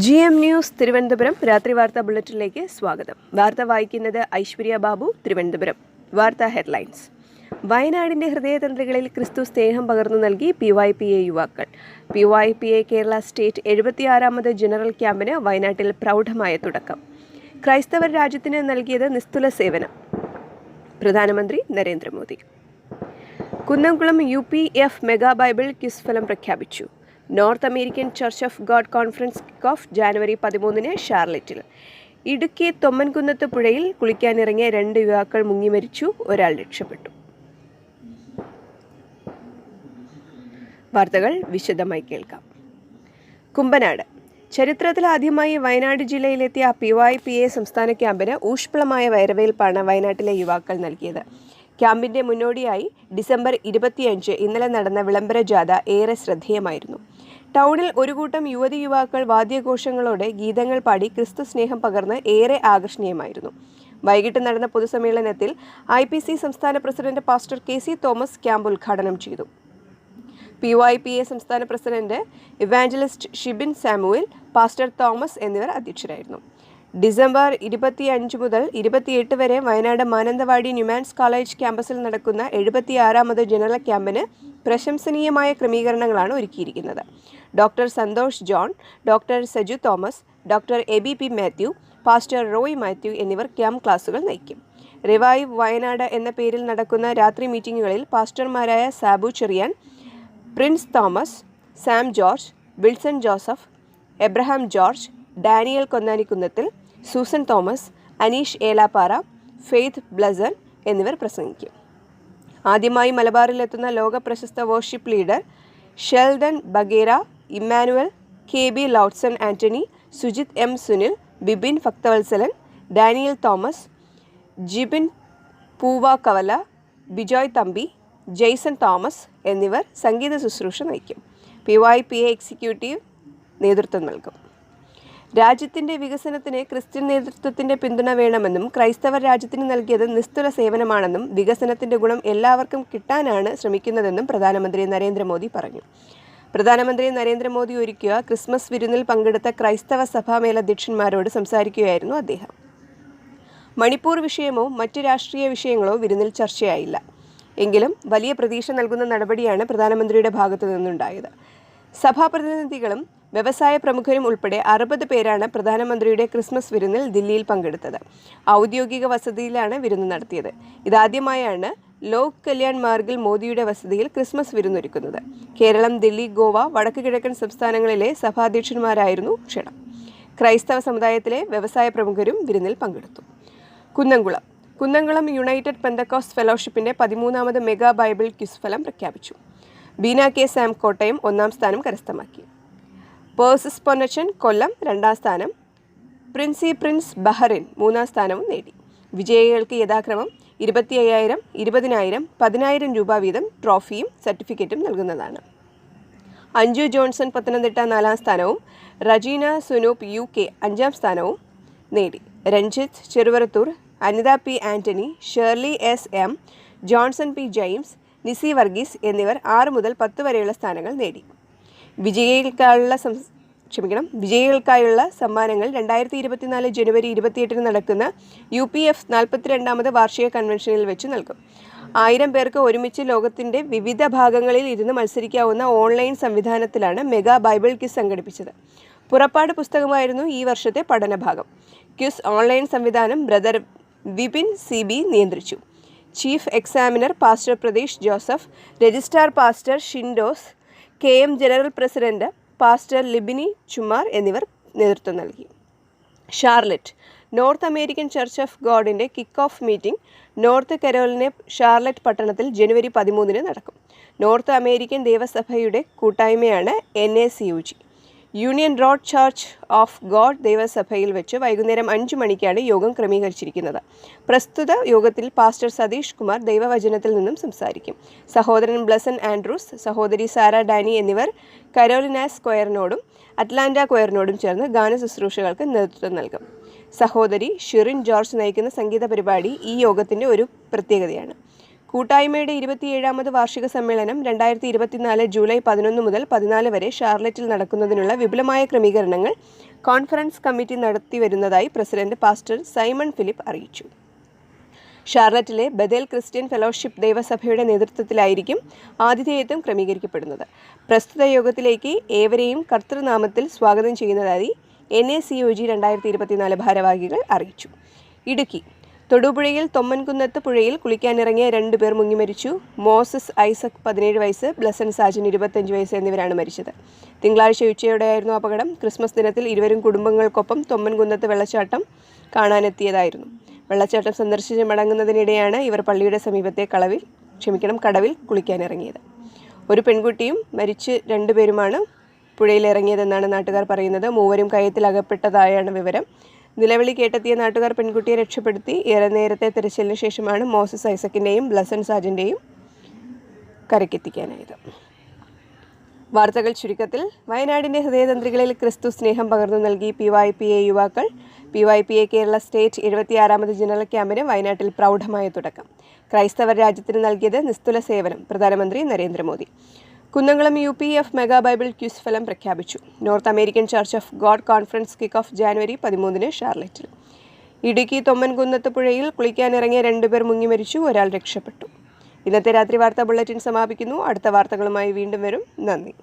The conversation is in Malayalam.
GM ന്യൂസ് തിരുവനന്തപുരം രാത്രി വാർത്താ ബുള്ളറ്റിനിലേക്ക് സ്വാഗതം. വാർത്ത വായിക്കുന്നത് ഐശ്വര്യ ബാബു, തിരുവനന്തപുരം. വാർത്താ ഹെഡ്ലൈൻസ്. വയനാടിന്റെ ഹൃദയതന്ത്രകളിൽ ക്രിസ്തു സ്നേഹം പകർന്നു നൽകി PYPA യുവാക്കൾ. PYPA കേരള സ്റ്റേറ്റ് 76ാമത് ജനറൽ ക്യാമ്പിന് വയനാട്ടിൽ പ്രൗഢമായ തുടക്കം. ക്രൈസ്തവർ രാജ്യത്തിന് നൽകിയത് നിസ്തുല സേവനം. പ്രധാനമന്ത്രി Narendra Modi. Kunnamkulam UPF mega Bible quiz ഫലം പ്രഖ്യാപിച്ചു. North American church of god conference kick off January 13 ഷാർലറ്റിൽ. ഇടുക്കി തൊമ്മൻകുന്നത്ത് പുഴയിൽ കുളിക്കാനിറങ്ങിയ 2 യുവാക്കൾ മുങ്ങി മരിച്ചു, ഒരാൾ രക്ഷപ്പെട്ടു. വാർത്തകൾ വിശദമായി കേൾക്കാം. കുമ്പനാട്. ചരിത്രത്തിലാദ്യമായി വയനാട് ജില്ലയിലെത്തിയ PYPA സംസ്ഥാന ക്യാമ്പിന് ഊഷ്മളമായ വരവേൽപ്പാണ് വയനാട്ടിലെ യുവാക്കൾ നൽകിയത്. ക്യാമ്പിന്റെ മുന്നോടിയായി ഡിസംബർ 25 ഇന്നലെ നടന്ന വിളംബര ജാഥ ഏറെ ശ്രദ്ധേയമായിരുന്നു. ടൗണിൽ ഒരു കൂട്ടം യുവതി യുവാക്കൾ വാദ്യഘോഷങ്ങളോടെ ഗീതങ്ങൾ പാടി ക്രിസ്തു സ്നേഹം പകർന്ന് ഏറെ ആകർഷണീയമായിരുന്നു. വൈകിട്ട് നടന്ന പൊതുസമ്മേളനത്തിൽ IPC സംസ്ഥാന president pastor KC Thomas camp ഉദ്ഘാടനം ചെയ്തു. PYPA സംസ്ഥാന president evangelist Shibin Samuel, pastor Thomas എന്നിവർ അധ്യക്ഷരായിരുന്നു. ഡിസംബർ 25 മുതൽ 28 വരെ വയനാട് മാനന്തവാടി ന്യൂമാൻസ് കോളേജ് ക്യാമ്പസിൽ നടക്കുന്ന 76ാമത് ജനറൽ ക്യാമ്പിന് പ്രശംസനീയമായ ക്രമീകരണങ്ങളാണ് ഒരുക്കിയിരിക്കുന്നത്. Doctor Santhosh John, doctor Saju Thomas, doctor ABP Mathew, pastor Roy Mathew എന്നിവർ ക്യാമ്പ് ക്ലാസുകൾ നയിക്കും. റിവൈവ് വയനാട് എന്ന പേരിൽ നടക്കുന്ന രാത്രി മീറ്റിംഗുകളിൽ പാസ്റ്റർമാരായ സാബു ചെറിയാൻ, പ്രിൻസ് തോമസ്, സാം ജോർജ്, വിൽസൺ ജോസഫ്, എബ്രഹാം ജോർജ്, ഡാനിയൽ കൊന്നാനിക്കുന്നത്തിൽ, സൂസൻ തോമസ്, അനീഷ് ഏലാപ്പാറ, ഫെയ്ത്ത് ബ്ലസൻ എന്നിവർ പ്രസംഗിക്കും. ആദ്യമായി മലബാറിലെത്തുന്ന ലോക പ്രശസ്ത worship leader Sheldon Bangera, Emmanuel, KB Loudson Antony, Sujith M Sunil, Bibin Bhakthavathsalan, Daniel Thomas, Jibin Poovakkavala, Bijoy Thampi, Jaison Thomas എന്നിവർ സംഗീത ശുശ്രൂഷ നയിക്കും. PYPA എക്സിക്യൂട്ടീവ് നേതൃത്വം നൽകും. രാജ്യത്തിന്റെ വികസനത്തിന് ക്രിസ്ത്യൻ നേതൃത്വത്തിന്റെ പിന്തുണ വേണമെന്നും ക്രൈസ്തവർ രാജ്യത്തിന് നൽകിയത് നിസ്തുല സേവനമാണെന്നും വികസനത്തിന്റെ ഗുണം എല്ലാവർക്കും കിട്ടാനാണ് ശ്രമിക്കുന്നതെന്നും പ്രധാനമന്ത്രി നരേന്ദ്രമോദി പറഞ്ഞു. പ്രധാനമന്ത്രി നരേന്ദ്രമോദി ഒരുക്കിയ ക്രിസ്മസ് വിരുന്നിൽ പങ്കെടുത്ത ക്രൈസ്തവ സഭാ മേലധ്യക്ഷന്മാരോട് സംസാരിക്കുകയായിരുന്നു അദ്ദേഹം. മണിപ്പൂർ വിഷയമോ മറ്റ് രാഷ്ട്രീയ വിഷയങ്ങളോ വിരുന്നിൽ ചർച്ചയായില്ല. എങ്കിലും വലിയ പ്രതീക്ഷ നൽകുന്ന നടപടിയാണ് പ്രധാനമന്ത്രിയുടെ ഭാഗത്തു നിന്നുണ്ടായത്. സഭാപ്രതിനിധികളും വ്യവസായ പ്രമുഖരും ഉൾപ്പെടെ 60 പേരാണ് പ്രധാനമന്ത്രിയുടെ ക്രിസ്മസ് വിരുന്നിൽ ദില്ലിയിൽ പങ്കെടുത്തത്. ഔദ്യോഗിക വസതിയിലാണ് വിരുന്ന് നടത്തിയത്. ഇതാദ്യമായാണ് ലോക് കല്യാൺ മാർഗിൽ മോദിയുടെ വസതിയിൽ ക്രിസ്മസ് വിരുന്നൊരുക്കുന്നത്. കേരളം, ദില്ലി, ഗോവ, വടക്ക് കിഴക്കൻ സംസ്ഥാനങ്ങളിലെ സഭാധ്യക്ഷന്മാരായിരുന്നു ക്ഷണം. ക്രൈസ്തവ സമുദായത്തിലെ വ്യവസായ പ്രമുഖരും വിരുന്നിൽ പങ്കെടുത്തു. കുന്നംകുളം യുണൈറ്റഡ് പെന്തക്കോസ്റ്റ് ഫെലോഷിപ്പിന്റെ 13ാമത് മെഗാ ബൈബിൾ ക്വിസ് ഫലം പ്രഖ്യാപിച്ചു. ബീന K സാം കോട്ടയം 1ാം സ്ഥാനം കരസ്ഥമാക്കി. പേഴ്സിസ് പൊന്നച്ചൻ കൊല്ലം 2ാം സ്ഥാനം, പ്രിൻസ് ബഹറിൻ 3ാം സ്ഥാനവും നേടി. വിജയികൾക്ക് യഥാക്രമം 25,000, 20,000, 10,000 രൂപ വീതം ട്രോഫിയും സർട്ടിഫിക്കറ്റും നൽകുന്നതാണ്. അഞ്ജു ജോൺസൺ പത്തനംതിട്ട 4ാം സ്ഥാനവും റജീന സുനൂപ് UK 5ാം സ്ഥാനവും നേടി. Ranjith Cheruvarathur, Anitha P Antony, Shirley SM, Johnson P James, Nisy Varghese എന്നിവർ 6 മുതൽ 10 വരെയുള്ള സ്ഥാനങ്ങൾ നേടി. വിജയികൾക്കായുള്ള സമ്മാനങ്ങൾ 2024 ജനുവരി 28 നടക്കുന്ന UPF 42ാമത് വാർഷിക കൺവെൻഷനിൽ വെച്ച് നൽകും. 1000 പേർക്ക് ഒരുമിച്ച് ലോകത്തിന്റെ വിവിധ ഭാഗങ്ങളിൽ ഇരുന്ന് മത്സരിക്കാവുന്ന ഓൺലൈൻ സംവിധാനത്തിലാണ് മെഗാ ബൈബിൾ ക്വിസ് സംഘടിപ്പിച്ചത്. പുറപ്പാട് പുസ്തകമായിരുന്നു ഈ വർഷത്തെ പഠനഭാഗം. ക്വിസ് ഓൺലൈൻ സംവിധാനം ബ്രദർ വിപിൻ CB നിയന്ത്രിച്ചു. Chief examiner pastor Pratheesh Joseph, registrar pastor Shindos, KM general president pastor Libini Chumar എന്നിവർ നേതൃത്വം നൽകി. Charlotte. North American church of ഗോഡിന്റെ kick off meeting North Carolina Charlotte പട്ടണത്തിൽ ജനുവരി 13 നടക്കും. നോർത്ത് അമേരിക്കൻ ദേവസഭയുടെ കൂട്ടായ്മയാണ് NACUG. Union road church of God ദേവസഭയിൽ വെച്ച് വൈകുന്നേരം 5 മണിക്കാണ് യോഗം ക്രമീകരിച്ചിരിക്കുന്നത്. പ്രസ്തുത യോഗത്തിൽ പാസ്റ്റർ സതീഷ് കുമാർ ദൈവവചനത്തിൽ നിന്നും സംസാരിക്കും. സഹോദരൻ ബ്ലസൻ ആൻഡ്രൂസ്, സഹോദരി സാര ഡാനി എന്നിവർ കരോലിനാസ് ക്വയറിനോടും അറ്റ്ലാന്റ ക്വയറിനോടും ചേർന്ന് ഗാന ശുശ്രൂഷകൾക്ക് നേതൃത്വം നൽകും. സഹോദരി ഷിറിൻ ജോർജ് നയിക്കുന്ന സംഗീത പരിപാടി ഈ യോഗത്തിൻ്റെ ഒരു പ്രത്യേകതയാണ്. കൂട്ടായ്മയുടെ 27ാമത് വാർഷിക സമ്മേളനം 2024 ജൂലൈ 11 മുതൽ 14 വരെ ഷാർലറ്റിൽ നടക്കുന്നതിനുള്ള വിപുലമായ ക്രമീകരണങ്ങൾ കോൺഫറൻസ് കമ്മിറ്റി നടത്തിവരുന്നതായി പ്രസിഡന്റ് പാസ്റ്റർ സൈമൺ ഫിലിപ്പ് അറിയിച്ചു. ഷാർലറ്റിലെ ബഥേൽ ക്രിസ്ത്യൻ ഫെലോഷിപ്പ് ദൈവസഭയുടെ നേതൃത്വത്തിലായിരിക്കും ആതിഥേയത്വം ക്രമീകരിക്കപ്പെടുന്നത്. പ്രസ്തുത യോഗത്തിലേക്ക് ഏവരെയും കർത്തൃനാമത്തിൽ സ്വാഗതം ചെയ്യുന്നതായി NACOG 2024 ഭാരവാഹികൾ അറിയിച്ചു. ഇടുക്കി തൊടുപുഴയിൽ തൊമ്മൻകുന്നത്ത് പുഴയിൽ കുളിക്കാനിറങ്ങിയ 2 പേർ മുങ്ങി മരിച്ചു. മോസസ് ഐസക് 17 വയസ്സ്, ബ്ലസൻ സാജൻ 25 വയസ്സ് എന്നിവരാണ് മരിച്ചത്. തിങ്കളാഴ്ച ഉച്ചയോടെയായിരുന്നു അപകടം. ക്രിസ്മസ് ദിനത്തിൽ ഇരുവരും കുടുംബങ്ങൾക്കൊപ്പം തൊമ്മൻകുന്നത്ത് വെള്ളച്ചാട്ടം കാണാനെത്തിയതായിരുന്നു. വെള്ളച്ചാട്ടം സന്ദർശിച്ച് മടങ്ങുന്നതിനിടെയാണ് ഇവർ പള്ളിയുടെ സമീപത്തെ കടവിൽ കുളിക്കാനിറങ്ങിയത്. ഒരു പെൺകുട്ടിയും മരിച്ച് 2 പേരുമാണ് പുഴയിലിറങ്ങിയതെന്നാണ് നാട്ടുകാർ പറയുന്നത്. 3 കയത്തിൽ അകപ്പെട്ടതായാണ് വിവരം. നിലവിളി കേട്ടെത്തിയ നാട്ടുകാർ പെൺകുട്ടിയെ രക്ഷപ്പെടുത്തി. ഏറെ നേരത്തെ തിരച്ചിലിന് ശേഷമാണ് മോസസ് ഐസക്കിൻ്റെയും ബ്ലസൻ സാജൻ്റെയും കരക്കെത്തിക്കാനായത്. വാർത്തകൾ ചുരുക്കത്തിൽ. വയനാടിൻ്റെ ഹൃദയതന്ത്രികളിൽ ക്രിസ്തു സ്നേഹം പകർന്നു നൽകി PYPA യുവാക്കൾ. PYPA കേരള സ്റ്റേറ്റ് 76ാമത് ജനറൽ ക്യാമ്പിന് വയനാട്ടിൽ പ്രൗഢമായ തുടക്കം. ക്രൈസ്തവർ രാജ്യത്തിന് നൽകിയത് നിസ്തുല സേവനം. പ്രധാനമന്ത്രി Narendra Modi. Kunnamkulam UPF mega bible quiz ഫലം പ്രഖ്യാപിച്ചു. North American church of god conference kick off January 13 ഷാർലറ്റിൽ. ഇടുക്കി തൊമ്മൻകുന്നത്ത് പുഴയിൽ കുളിക്കാനിറങ്ങിയ 2 പേർ മുങ്ങി മരിച്ചു. ഒരാൾ രക്ഷപ്പെട്ടു. ഇന്നത്തെ രാത്രി വാർത്താ ബുള്ളറ്റിൻ സമാപിക്കുന്നു. അടുത്ത വാർത്തകളുമായി വീണ്ടും വരും. നന്ദി.